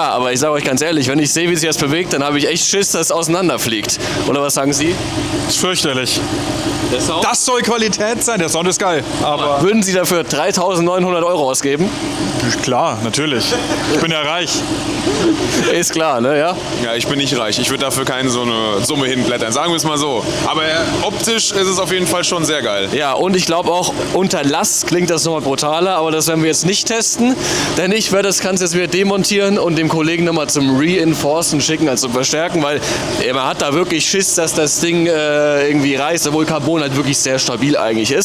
Ja, aber ich sage euch ganz ehrlich, wenn ich sehe, wie sich das bewegt, dann habe ich echt Schiss, dass es auseinanderfliegt. Oder was sagen Sie? Das ist fürchterlich. Der Sound? Das soll Qualität sein. Der Sound ist geil. Aber Würden Sie dafür 3.900 € ausgeben? klar, natürlich. Ich bin ja reich. Ist klar, ne? Ja? Ja, ich bin nicht reich. Ich würde dafür keine so eine Summe hinblättern. Sagen wir es mal so. Aber optisch ist es auf jeden Fall schon sehr geil. Ja, und ich glaube auch, unter Last klingt das nochmal brutaler, aber das werden wir jetzt nicht testen, denn ich werde das Ganze jetzt wieder demontieren und dem Kollegen nochmal zum Reinforcen schicken, also zum Verstärken, weil man hat da wirklich Schiss, dass das Ding irgendwie reißt, obwohl Carbon halt wirklich sehr stabil eigentlich ist.